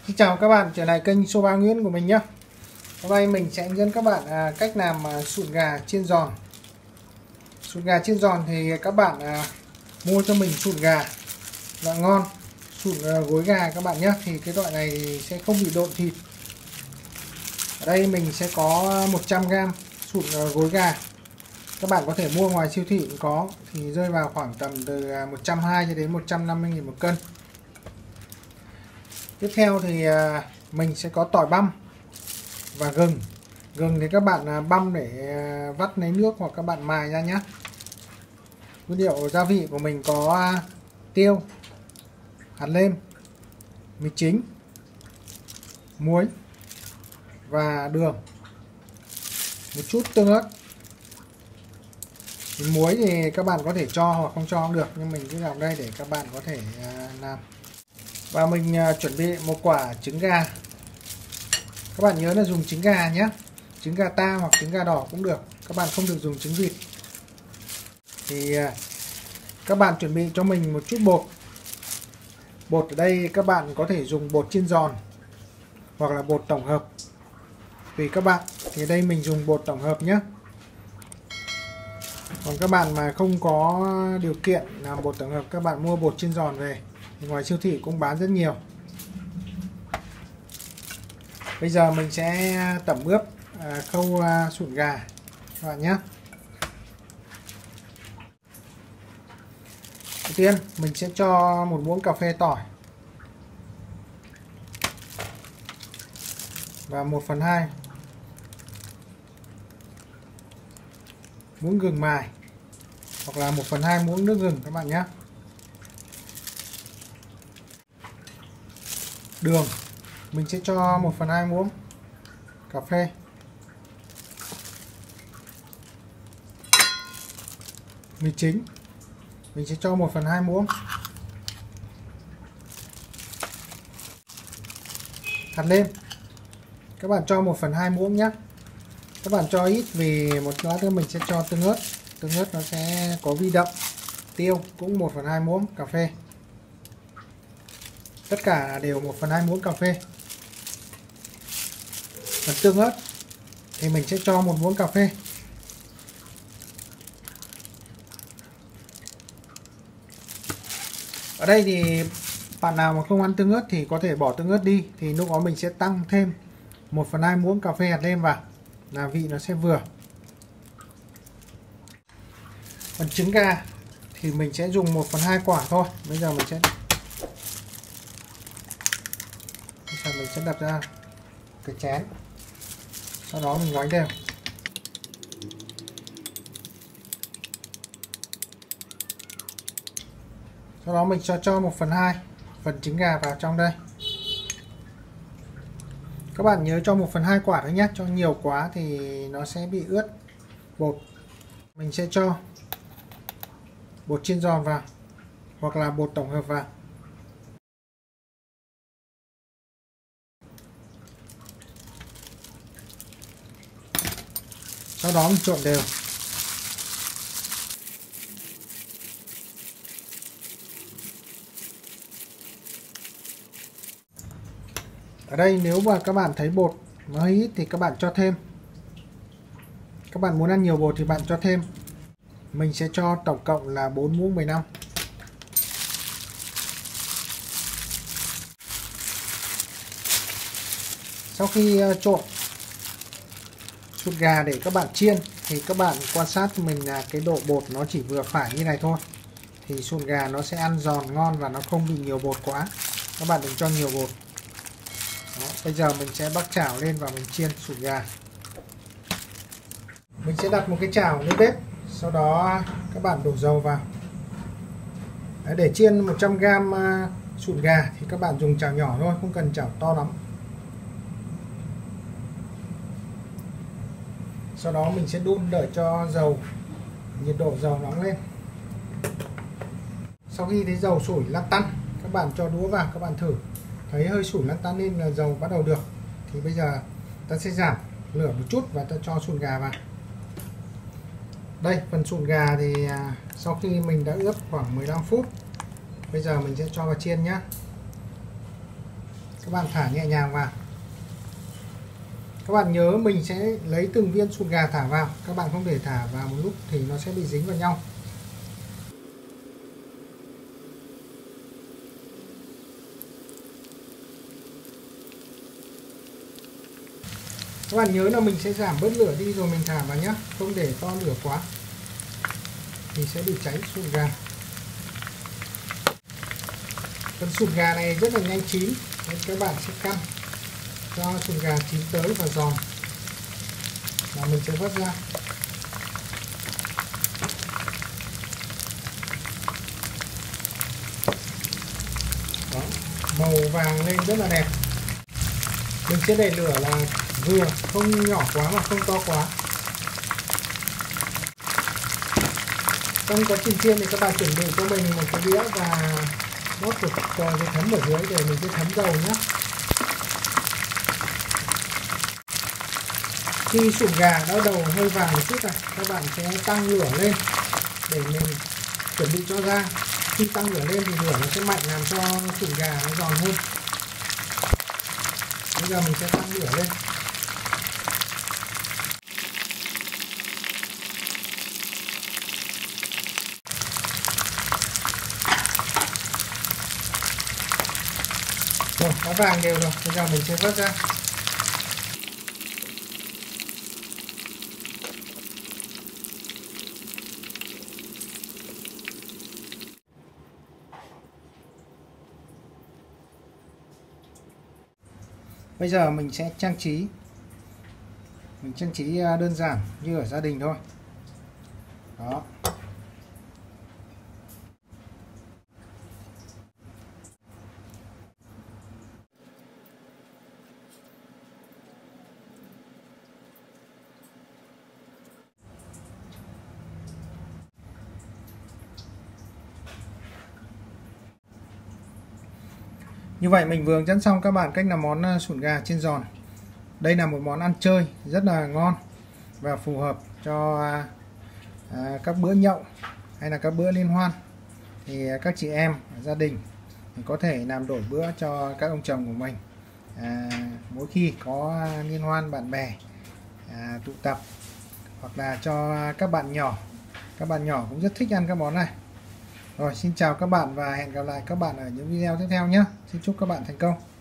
Xin chào các bạn trở lại kênh Số 3 Nguyễn của mình nhé. Hôm nay mình sẽ hướng dẫn các bạn cách làm sụn gà chiên giòn. Sụn gà chiên giòn thì các bạn mua cho mình sụn gà loại ngon, sụn gối gà các bạn nhé. Thì cái loại này thì sẽ không bị độn thịt. Ở đây mình sẽ có 100g sụn gối gà. Các bạn có thể mua ngoài siêu thị cũng có, thì rơi vào khoảng tầm từ 120 cho đến 150.000 một cân. Tiếp theo thì mình sẽ có tỏi băm và gừng. Gừng thì các bạn băm để vắt lấy nước hoặc các bạn mài ra nhé. Nguyên liệu gia vị của mình có tiêu, hạt nêm, mì chính, muối và đường, một chút tương ớt. Muối thì các bạn có thể cho hoặc không cho cũng được, nhưng mình cứ làm đây để các bạn có thể làm. Và mình chuẩn bị một quả trứng gà. Các bạn nhớ là dùng trứng gà nhé, trứng gà ta hoặc trứng gà đỏ cũng được, các bạn không được dùng trứng vịt. Thì các bạn chuẩn bị cho mình một chút bột. Bột ở đây các bạn có thể dùng bột chiên giòn hoặc là bột tổng hợp, tùy các bạn. Thì đây mình dùng bột tổng hợp nhé. Còn các bạn mà không có điều kiện làm bột tổng hợp, các bạn mua bột chiên giòn về, thì ngoài siêu thị cũng bán rất nhiều. Bây giờ mình sẽ tẩm ướp khâu sụn gà các bạn nhé. Đầu tiên mình sẽ cho một muỗng cà phê tỏi và 1/2 muỗng gừng mài hoặc là 1/2 muỗng nước gừng các bạn nhé. Đường mình sẽ cho 1/2 muỗng cà phê. Mì chính mình sẽ cho 1/2 muỗng. Hạt nêm các bạn cho 1/2 muỗng nhé. Các bạn cho ít vì một lát nữa mình sẽ cho tương ớt. Tương ớt nó sẽ có vị đậm. Tiêu cũng 1/2 muỗng cà phê. Tất cả đều 1/2 muỗng cà phê. Phần tương ớt thì mình sẽ cho 1 muỗng cà phê. Ở đây thì bạn nào mà không ăn tương ớt thì có thể bỏ tương ớt đi, thì lúc đó mình sẽ tăng thêm 1/2 muỗng cà phê hạt nêm vào, là vị nó sẽ vừa. Phần trứng gà thì mình sẽ dùng 1/2 quả thôi. Bây giờ mình sẽ đặt ra cái chén, sau đó mình ngoáy đều. Sau đó mình cho 1/2 phần trứng gà vào trong đây. Các bạn nhớ cho 1/2 quả thôi nhé, cho nhiều quá thì nó sẽ bị ướt bột. Mình sẽ cho bột chiên giòn vào hoặc là bột tổng hợp vào. Sau đó mình trộn đều. Ở đây nếu mà các bạn thấy bột nó hơi ít thì các bạn cho thêm. Các bạn muốn ăn nhiều bột thì bạn cho thêm. Mình sẽ cho tổng cộng là 4 muỗng 15. Sau khi trộn sụn gà để các bạn chiên thì các bạn quan sát cho mình là cái độ bột nó chỉ vừa phải như này thôi, thì sụn gà nó sẽ ăn giòn ngon và nó không bị nhiều bột quá. Các bạn đừng cho nhiều bột. Đó, bây giờ mình sẽ bắc chảo lên và mình chiên sụn gà. Mình sẽ đặt một cái chảo lên bếp, sau đó các bạn đổ dầu vào. Đấy, để chiên 100g sụn gà thì các bạn dùng chảo nhỏ thôi, không cần chảo to lắm. Sau đó mình sẽ đun đợi cho nhiệt độ dầu nóng lên. Sau khi thấy dầu sủi lăn tăn, các bạn cho đũa vào, các bạn thử thấy hơi sủi lăn tăn lên là dầu bắt đầu được, thì bây giờ ta sẽ giảm lửa một chút và ta cho sụn gà vào. Đây, phần sụn gà thì sau khi mình đã ướp khoảng 15 phút, bây giờ mình sẽ cho vào chiên nhé. Các bạn thả nhẹ nhàng vào. Các bạn nhớ mình sẽ lấy từng viên sụn gà thả vào, các bạn không thể thả vào một lúc thì nó sẽ bị dính vào nhau. Các bạn nhớ là mình sẽ giảm bớt lửa đi rồi mình thả vào nhé, không để to lửa quá thì sẽ bị cháy sụn gà. Phần sụn gà này rất là nhanh chín nên các bạn sẽ căn cho sụn gà chín tới và giòn và mình sẽ vớt ra. Đó, màu vàng lên rất là đẹp. Mình sẽ để lửa là vừa, không nhỏ quá mà không to quá. Trong quá trình chiên thì các bạn chuẩn bị cho mình một cái đĩa và mót một cái thấm ở dưới để mình sẽ thấm dầu nhé. Khi sụn gà đã đầu hơi vàng một chút này, các bạn sẽ tăng lửa lên để mình chuẩn bị cho ra. Khi tăng lửa lên thì lửa nó sẽ mạnh làm cho sụn gà nó giòn hơn. Bây giờ mình sẽ tăng lửa lên. Rồi, nó vàng đều rồi, bây giờ mình sẽ vớt ra. Bây giờ mình sẽ trang trí. Mình trang trí đơn giản như ở gia đình thôi. Đó. Như vậy mình vừa hướng dẫn xong các bạn cách làm món sụn gà chiên giòn. Đây là một món ăn chơi rất là ngon và phù hợp cho các bữa nhậu hay là các bữa liên hoan. Thì các chị em gia đình thì có thể làm đổi bữa cho các ông chồng của mình. Mỗi khi có liên hoan bạn bè tụ tập, hoặc là cho các bạn nhỏ. Các bạn nhỏ cũng rất thích ăn các món này. Rồi, xin chào các bạn và hẹn gặp lại các bạn ở những video tiếp theo nhé. Xin chúc các bạn thành công.